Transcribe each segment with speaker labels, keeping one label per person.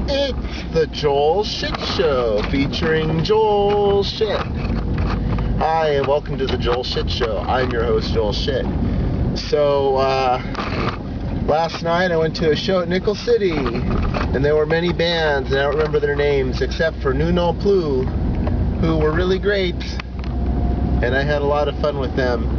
Speaker 1: It's the Joel Shit Show, featuring Joel Shit. Hi, and welcome to the Joel Shit Show. I'm your host, Joel Shit. So, last night I went to a show at Nickel City, and there were many bands, and I don't remember their names, except for Nu Non Plus, who were really great, and I had a lot of fun with them.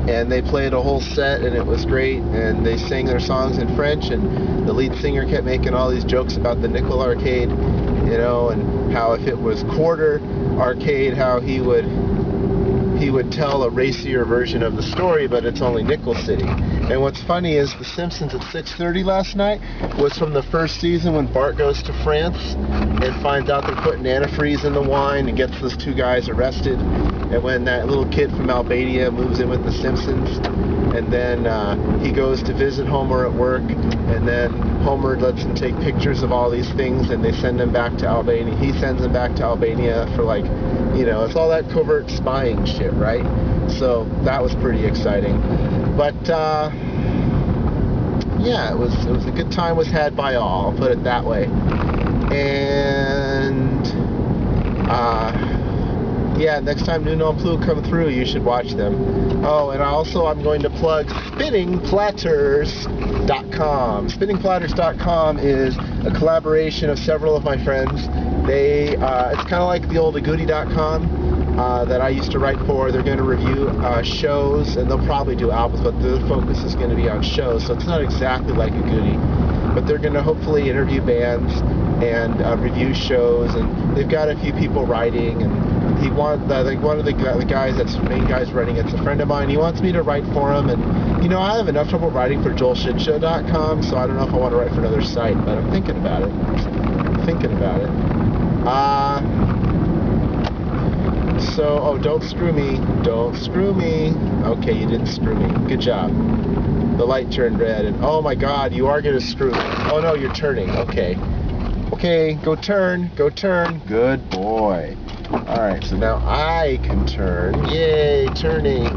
Speaker 1: And they played a whole set, and it was great, and they sang their songs in French, and the lead singer kept making all these jokes about the Nickel Arcade, you know, and how if it was quarter arcade, how he would tell a racier version of the story, but it's only Nickel City. And what's funny is The Simpsons at 6:30 last night was from the first season when Bart goes to France and finds out they're putting antifreeze in the wine and gets those two guys arrested. And when that little kid from Albania moves in with the Simpsons, and then he goes to visit Homer at work, and then Homer lets him take pictures of all these things, and they send him back to Albania. He sends him back to Albania for, like, you know, it's all that covert spying shit, right? So that was pretty exciting. But yeah, it was a good time was had by all, I'll put it that way. And yeah, next time Nu Non Plus come through, you should watch them. Oh, and also I'm going to plug SpinningPlatters.com. SpinningPlatters.com is a collaboration of several of my friends. It's kind of like the old Agouti.com that I used to write for. They're going to review shows, and they'll probably do albums, but the focus is going to be on shows, so it's not exactly like Agouti. But they're going to hopefully interview bands and review shows, and they've got a few people writing, and one of the guys that's the main guys running it's a friend of mine. He wants me to write for him, and you know, I have enough trouble writing for JoelShitShow.com, so I don't know if I want to write for another site, but I'm thinking about it. So don't screw me. Okay, you didn't screw me. Good job. The light turned red, and oh my God, you are gonna screw me. Oh no, you're turning. Okay, go turn. Good boy. Alright, so now I can turn. Yay, turning.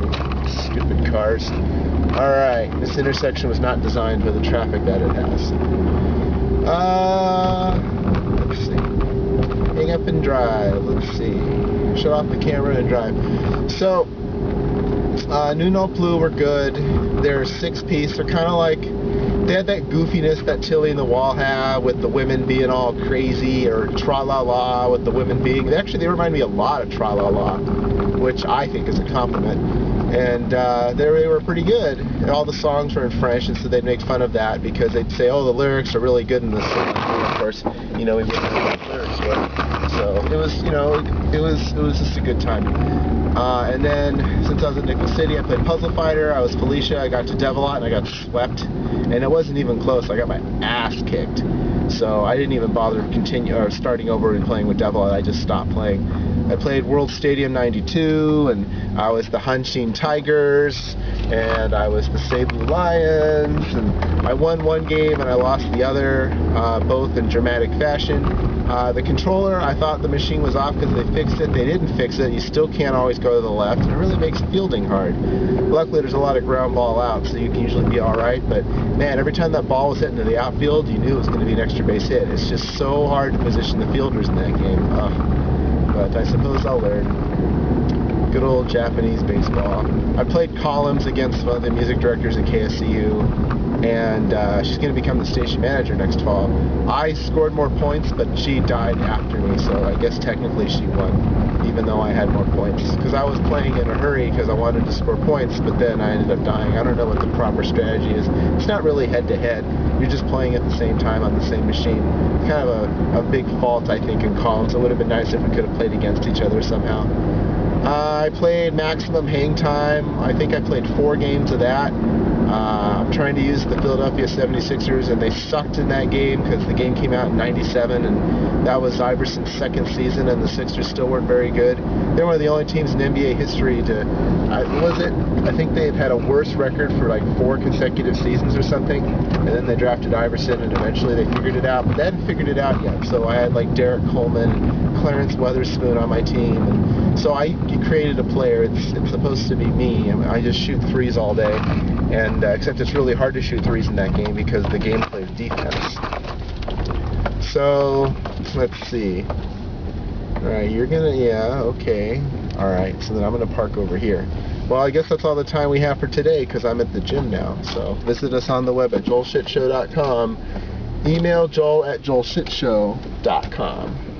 Speaker 1: Stupid cars. Alright, this intersection was not designed for the traffic that it has. Let's see. Hang up and drive. Let's see. Shut off the camera and drive. So, Nu Non Plus were good. They're a six-piece. They're kind of like, they had that goofiness that Tilly and the Wall have, with the women being all crazy, or Tra-La-La with the women being... Actually, they remind me a lot of Tra-La-La, which I think is a compliment. And they were pretty good. And all the songs were in French, and so they'd make fun of that because they'd say, oh, the lyrics are really good in this song. And of course, you know, we wouldn't know what the lyrics were. So it was, you know, it was just a good time. And then, since I was at Nickel City, I played Puzzle Fighter, I was Felicia, I got to Devilot, and I got swept. And it wasn't even close, I got my ass kicked. So I didn't even bother starting over and playing with Devilot, I just stopped playing. I played World Stadium 92, and I was the Hanshin Tigers, and I was the Cebu Lions, and I won one game and I lost the other, both in dramatic fashion. The controller, I thought the machine was off because they fixed it. They didn't fix it. You still can't always go to the left, and it really makes fielding hard. Luckily, there's a lot of ground ball out, so you can usually be alright, but man, every time that ball was hit into the outfield, you knew it was going to be an extra base hit. It's just so hard to position the fielders in that game. But I suppose I'll learn. Good old Japanese baseball. I played columns against one of the music directors at KSCU, and she's going to become the station manager next fall. I scored more points, but she died after me, so I guess technically she won, even though I had more points. Because I was playing in a hurry because I wanted to score points, but then I ended up dying. I don't know what the proper strategy is. It's not really head-to-head. You're just playing at the same time on the same machine. It's kind of a big fault, I think, in columns. It would have been nice if we could have played against each other somehow. I played Maximum Hang Time. I think I played 4 games of that. I'm trying to use the Philadelphia 76ers, and they sucked in that game because the game came out in '97, and that was Iverson's second season, and the Sixers still weren't very good. They're one of the only teams in NBA history to, I think they've had a worse record for like 4 consecutive seasons or something, and then they drafted Iverson, and eventually they figured it out, but they hadn't figured it out yet. So I had like Derek Coleman and Clarence Weatherspoon on my team, and so I created a player. It's supposed to be me. I just shoot threes all day, and except it's really hard to shoot threes in that game because the game plays defense. So, let's see. Alright, you're gonna, yeah, okay. Alright, so then I'm gonna park over here. Well, I guess that's all the time we have for today because I'm at the gym now. So, visit us on the web at joelshitshow.com. Email joel@joelshitshow.com.